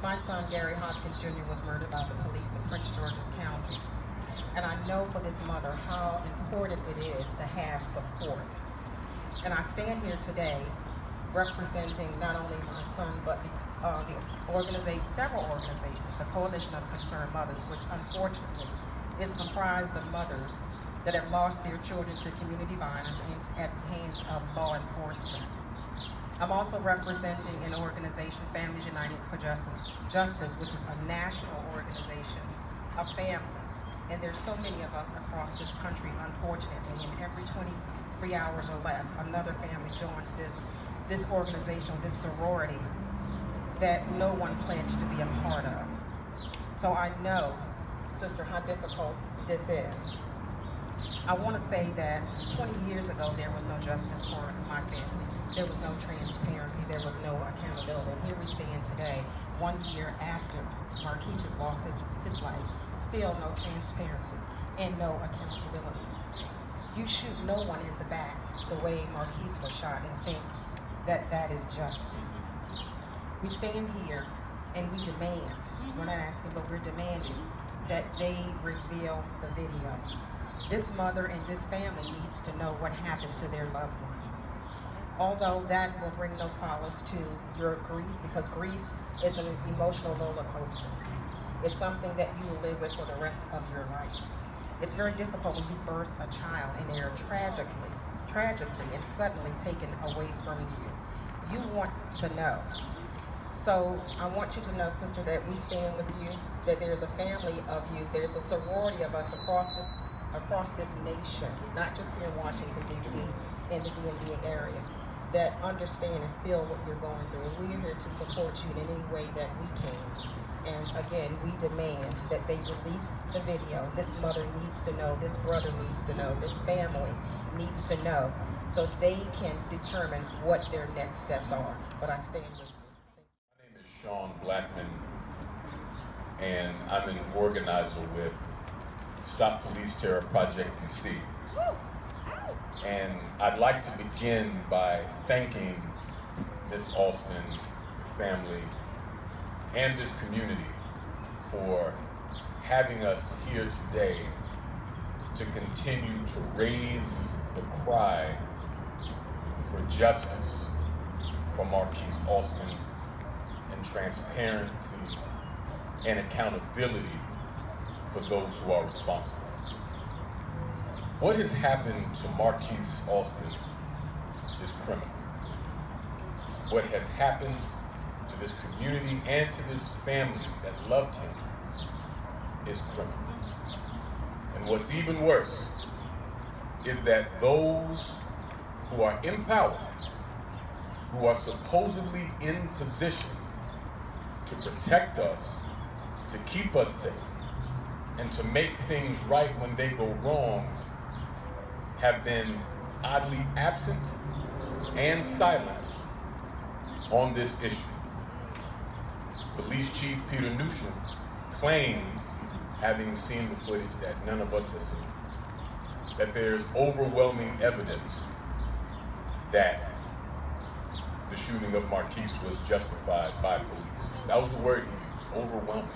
My son, Gary Hopkins Jr., was murdered by the police in Prince George's County. And I know for this mother how important it is to have support. And I stand here today representing not only my son, but several organizations, the Coalition of Concerned Mothers, which unfortunately is comprised of mothers that have lost their children to community violence at the hands of law enforcement. I'm also representing an organization, Families United for Justice, which is a national organization of families. And there's so many of us across this country, unfortunately, and every 23 hours or less, another family joins this organization, this sorority that no one pledged to be a part of. So I know, sister, how difficult this is. I want to say that 20 years ago, there was no justice for my family. There was no transparency. There was no accountability. And here we stand today, 1 year after Marqueese has lost his life, still no transparency and no accountability. You shoot no one in the back the way Marqueese was shot and think that that is justice. We stand here and we demand, we're not asking, but we're demanding that they reveal the video. This mother and this family needs to know what happened to their loved one. Although that will bring no solace to your grief, because grief is an emotional roller coaster. It's something that you will live with for the rest of your life. It's very difficult when you birth a child and they are tragically and suddenly taken away from you. You want to know. So I want you to know, sister, that we stand with you, that there's a family of you, there's a sorority of us across this nation, not just here in Washington, D.C., in the DMV area, that understand and feel what you're going through. And we're here to support you in any way that we can. And again, we demand that they release the video. This mother needs to know, this brother needs to know, this family needs to know, so they can determine what their next steps are. But I stand with you. My name is Sean Blackman, and I'm an organizer with Stop Police Terror Project DC. And I'd like to begin by thanking Miss Alston, family, and this community for having us here today to continue to raise the cry for justice for Marqueese Alston and transparency and accountability for those who are responsible. What has happened to Marqueese Alston is criminal. What has happened to this community and to this family that loved him is criminal. And what's even worse is that those who are in power, who are supposedly in position to protect us, to keep us safe, and to make things right when they go wrong, have been oddly absent and silent on this issue. Police Chief Peter Newsham claims, having seen the footage that none of us have seen, that there's overwhelming evidence that the shooting of Marqueese was justified by police. That was the word he used, overwhelming.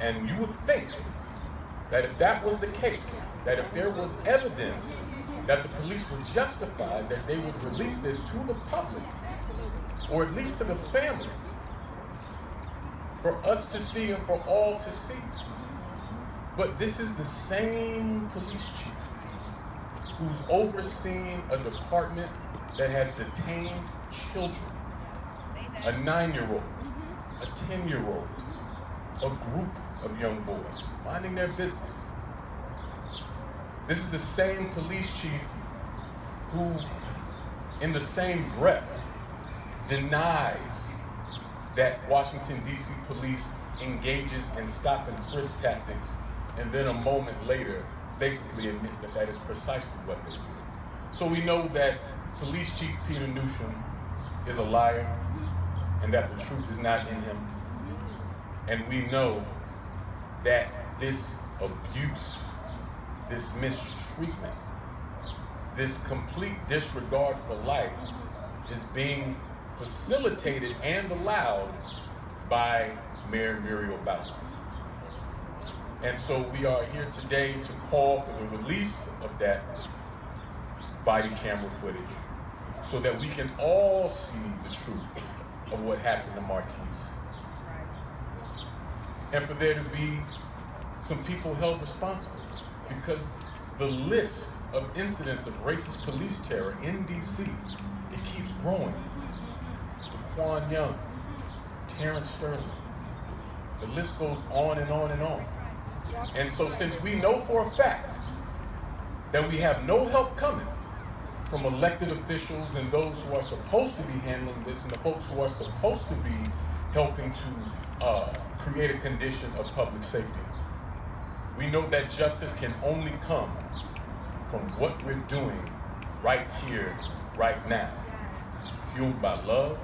And you would think that if that was the case, that if there was evidence that the police were justified, that they would release this to the public, or at least to the family, for us to see and for all to see. But this is the same police chief who's overseeing a department that has detained children, a 9-year-old, a 10-year-old, a group of young boys minding their business. This is the same police chief who, in the same breath, denies that Washington, D.C. police engages in stop and frisk tactics, and then a moment later basically admits that that is precisely what they do. So we know that Police Chief Peter Newsham is a liar and that the truth is not in him. And we know that this abuse, this mistreatment, this complete disregard for life is being facilitated and allowed by Mayor Muriel Bowser. And so we are here today to call for the release of that body camera footage so that we can all see the truth of what happened to Marqueese. And for there to be some people held responsible, because the list of incidents of racist police terror in DC, it keeps growing. Daquan Young, Terrence Sterling, the list goes on and on and on. And so since we know for a fact that we have no help coming from elected officials and those who are supposed to be handling this and the folks who are supposed to be helping to create a condition of public safety, we know that justice can only come from what we're doing right here, right now, fueled by love,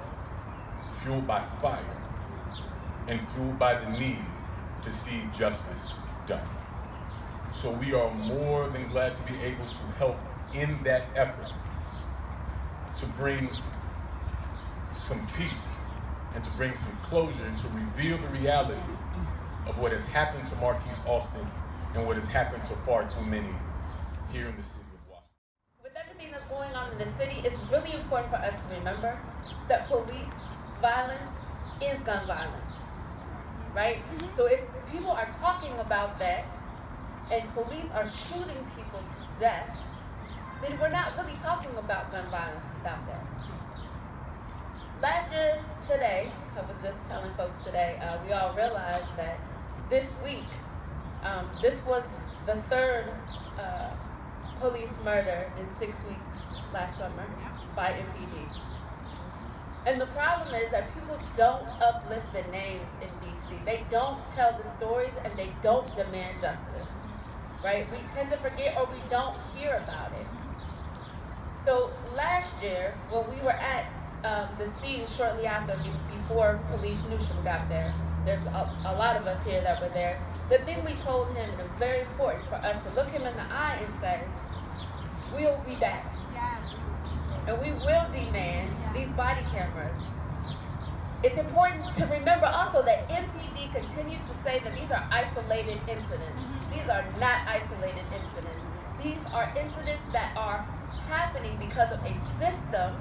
fueled by fire, and fueled by the need to see justice done. So we are more than glad to be able to help in that effort to bring some peace and to bring some closure and to reveal the reality of what has happened to Marqueese Alston and what has happened to far too many here in the city of Washington. With everything that's going on in the city, it's really important for us to remember that police violence is gun violence, right? So if people are talking about that and police are shooting people to death, then we're not really talking about gun violence without that. Last year, today, I was just telling folks today, we all realized that this week, this was the third police murder in 6 weeks last summer by MPD. And the problem is that people don't uplift the names in DC. They don't tell the stories and they don't demand justice, right? We tend to forget or we don't hear about it. So last year, when we were at the scene shortly after, before Police Newsham got there, there's a lot of us here that were there. The thing we told him, and it was very important for us to look him in the eye and say, we'll be back. Yes. And we will demand these body cameras. It's important to remember also that MPD continues to say that these are isolated incidents. These are not isolated incidents. These are incidents that are happening because of a system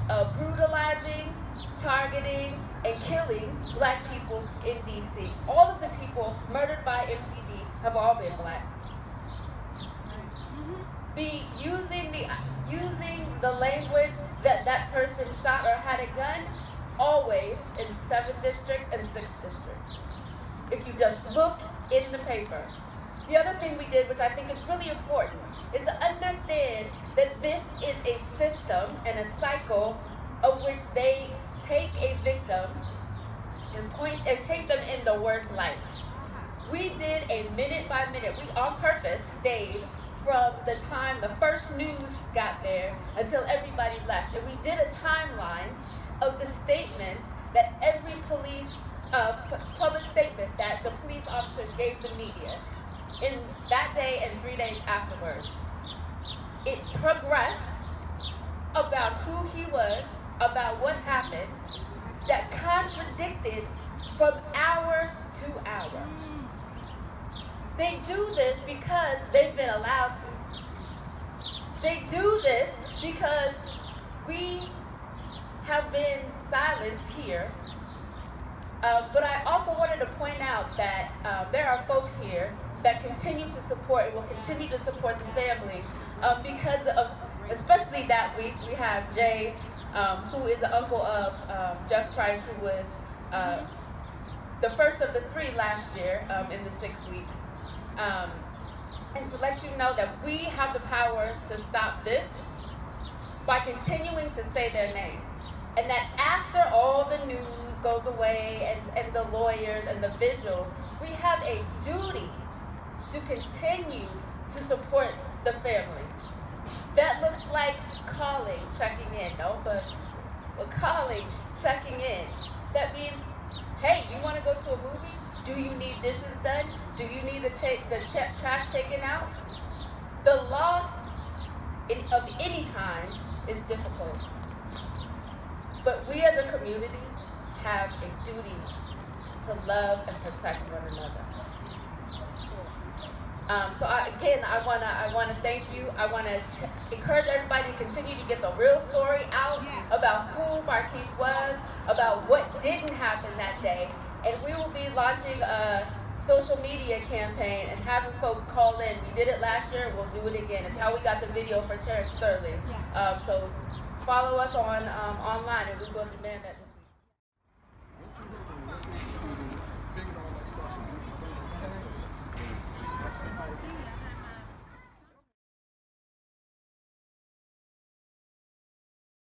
of brutalizing, targeting, and killing Black people in DC. All of the people murdered by MPD have all been Black. Using the language that that person shot or had a gun, always in 7th District and 6th District. If you just look in the paper. The other thing we did, which I think is really important, is to understand that this is a system and a cycle of which they take a victim and paint them in the worst light. We did a minute by minute. We on purpose stayed from the time the first news got there until everybody left. And we did a timeline of the statements that every police, public statement that the police officers gave the media in that day and 3 days afterwards. It progressed about who he was, about what happened, that contradicted from hour to hour. They do this because they've been allowed to. They do this because we have been silenced here. But I also wanted to point out that there are folks here that continue to support and will continue to support the family because of, especially that week, we have Jay, who is the uncle of Jeff Price, who was the first of the 3 last year in the 6 weeks. And to let you know that we have the power to stop this by continuing to say their names. And that after all the news goes away and the lawyers and the vigils, we have a duty to continue to support the family. That looks like calling, checking in, no, but calling, checking in. That means, hey, you want to go to a movie? Do you need dishes done? Do you need the trash taken out? The loss of any kind is difficult. But we as a community have a duty to love and protect one another. So I wanna thank you. I wanna encourage everybody to continue to get the real story out about who Marqueese was, about what didn't happen that day, and we will be launching a social media campaign and having folks call in. We did it last year, we'll do it again. It's how we got the video for Terrence Sterling. So follow us on online, and we will demand that